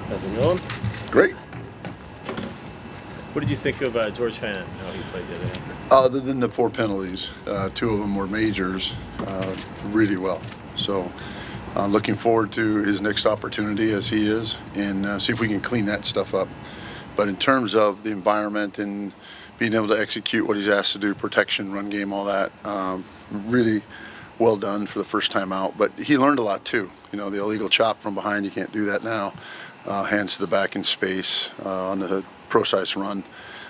How's it going? Great. What did you think of George Fant, how he played the other night? Other than the 4 penalties, 2 of them were majors, really well. So looking forward to his next opportunity as he is, and see if we can clean that stuff up. But in terms of the environment and being able to execute what he's asked to do, protection, run game, all that, really well done for the first time out. But he learned a lot too. You know, the illegal chop from behind, you can't do that now. Hands to the back in space on the pro-size run,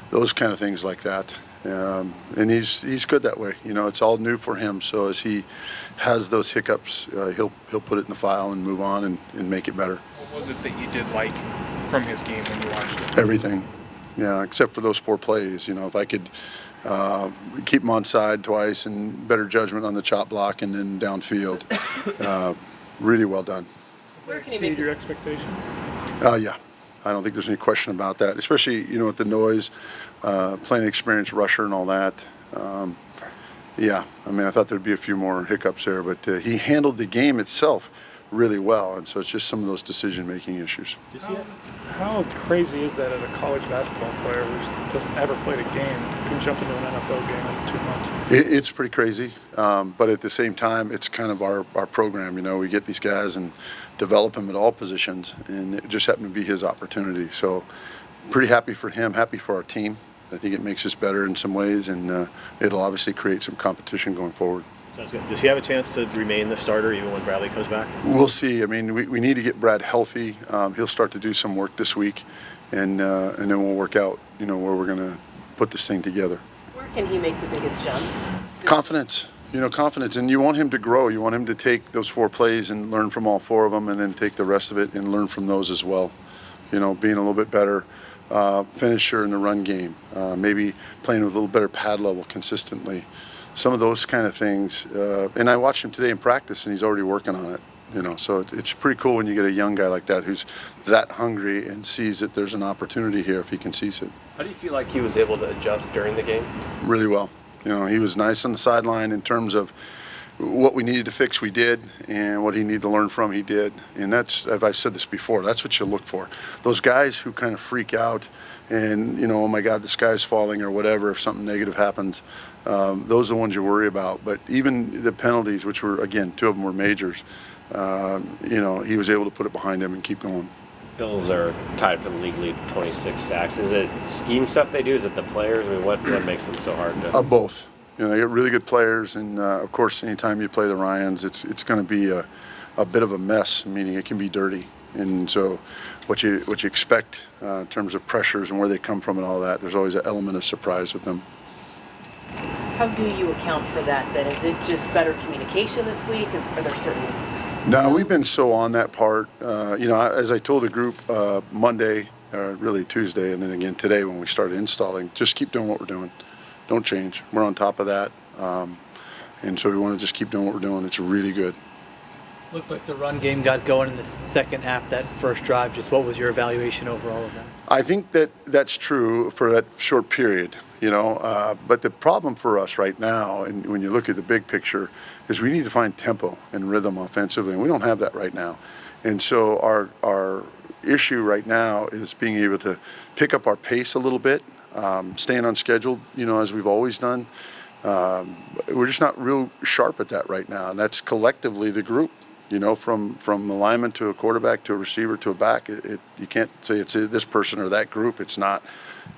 those kind of things like that. And he's good that way. You know, it's all new for him. So as he has those hiccups, he'll put it in the file and move on and make it better. What was it that you did like from his game when you watched it? Everything. Yeah, except for those 4 plays. You know, if I could keep him on side twice and better judgment on the chop block and then downfield, really well done. Where can he make your expectation? Yeah, I don't think there's any question about that, especially, you know, with the noise, playing experienced rusher and all that. Yeah, I mean, I thought there'd be a few more hiccups there, but he handled the game itself really well, and so it's just some of those decision-making issues. How crazy is that a college basketball player who doesn't ever played a game can jump into an NFL game in 2 months? It's pretty crazy, but at the same time, it's kind of our program. You know, we get these guys and develop them at all positions, and it just happened to be his opportunity. So pretty happy for him, happy for our team. I think it makes us better in some ways, and it'll obviously create some competition going forward. Sounds good. Does he have a chance to remain the starter even when Bradley comes back? We'll see. I mean, we need to get Brad healthy. He'll start to do some work this week, and then we'll work out, you know, where we're going to put this thing together. Where can he make the biggest jump? Confidence. You know, confidence. And you want him to grow. You want him to take those 4 plays and learn from all 4 of them, and then take the rest of it and learn from those as well. You know, being a little bit better finisher in the run game, maybe playing with a little better pad level consistently. Some of those kind of things. And I watched him today in practice, and he's already working on it. You know, so it's pretty cool when you get a young guy like that who's that hungry and sees that there's an opportunity here if he can seize it. How do you feel like he was able to adjust during the game? Really well. You know, he was nice on the sideline in terms of what we needed to fix, we did, and what he needed to learn from, he did. And that's, as I've said this before, that's what you look for. Those guys who kind of freak out and, you know, oh my God, the sky's falling or whatever, if something negative happens, those are the ones you worry about. But even the penalties, which were, again, 2 of them were majors, you know, he was able to put it behind him and keep going. Bills are tied for the league lead, 26 sacks. Is it scheme stuff they do? Is it the players? I mean, what makes them so hard to? Both. You know, they get really good players, and of course, anytime you play the Ryans, it's going to be a bit of a mess. Meaning, it can be dirty, and so what you expect in terms of pressures and where they come from and all that. There's always an element of surprise with them. How do you account for that then? Is it just better communication this week? Are there certain... No, we've been so on that part. You know, as I told the group Monday, or really Tuesday, and then again today when we started installing, just keep doing what we're doing. Don't change. We're on top of that. And so we want to just keep doing what we're doing. It's really good. Looked like the run game got going in the second half, that first drive. Just what was your evaluation overall of that? I think that's true for that short period, you know. But the problem for us right now, and when you look at the big picture, is we need to find tempo and rhythm offensively, and we don't have that right now. And so our issue right now is being able to pick up our pace a little bit, staying on schedule, you know, as we've always done. We're just not real sharp at that right now, and that's collectively the group. You know, from a lineman to a quarterback to a receiver to a back, you can't say it's this person or that group. It's not.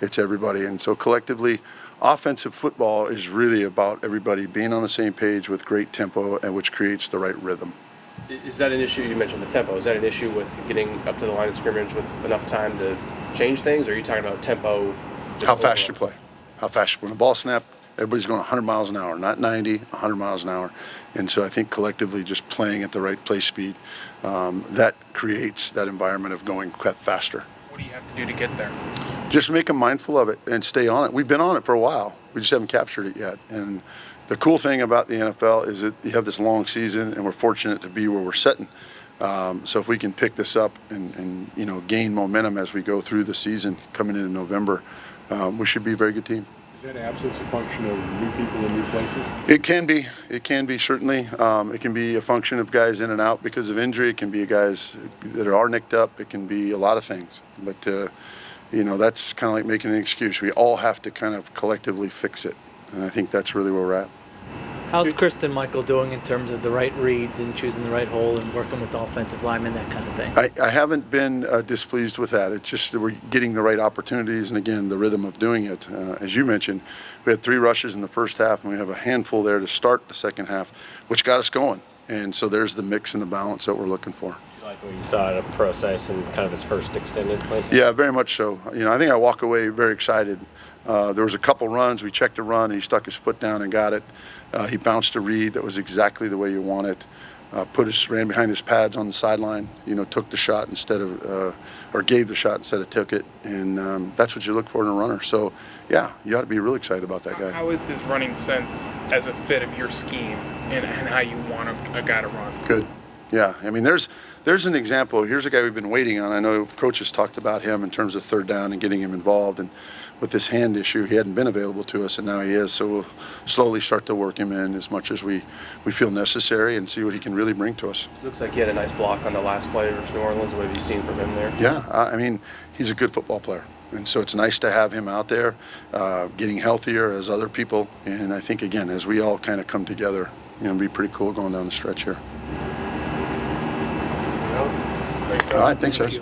It's everybody. And so collectively, offensive football is really about everybody being on the same page with great tempo, and which creates the right rhythm. Is that an issue? You mentioned the tempo. Is that an issue with getting up to the line of scrimmage with enough time to change things, or are you talking about tempo? How fast you play. How fast. When the ball snapped, everybody's going 100 miles an hour, not 90, 100 miles an hour. And so I think collectively just playing at the right play speed, that creates that environment of going faster. What do you have to do to get there? Just make them mindful of it and stay on it. We've been on it for a while. We just haven't captured it yet. And the cool thing about the NFL is that you have this long season, and we're fortunate to be where we're sitting. So if we can pick this up and you know, gain momentum as we go through the season coming into November, we should be a very good team. Is that absence a function of new people in new places? It can be. It can be, certainly. It can be a function of guys in and out because of injury. It can be guys that are nicked up. It can be a lot of things. But, that's kind of like making an excuse. We all have to kind of collectively fix it. And I think that's really where we're at. How's Kristen Michael doing in terms of the right reads and choosing the right hole and working with the offensive linemen, that kind of thing? I haven't been displeased with that. It's just that we're getting the right opportunities and, again, the rhythm of doing it. As you mentioned, we had 3 rushes in the first half, and we have a handful there to start the second half, which got us going. And so there's the mix and the balance that we're looking for. You like what you saw at a process and kind of his first extended play? Yeah, very much so. I think I walk away very excited. There was a couple runs. We checked a run, and he stuck his foot down and got it. He bounced a read that was exactly the way you want it. Ran behind his pads on the sideline. Took the shot instead of, or gave the shot instead of took it, and that's what you look for in a runner. So, yeah, you ought to be really excited about that guy. How is his running sense as a fit of your scheme and how you want a guy to run? Good. Yeah, I mean, there's an example. Here's a guy we've been waiting on. I know coaches talked about him in terms of third down and getting him involved, and with this hand issue, he hadn't been available to us, and now he is. So we'll slowly start to work him in as much as we feel necessary and see what he can really bring to us. Looks like he had a nice block on the last play versus New Orleans. What have you seen from him there? Yeah, I mean, he's a good football player. And so it's nice to have him out there, getting healthier as other people. And I think, again, as we all kind of come together, it'll be pretty cool going down the stretch here. Else? Thanks, All right, thanks, guys.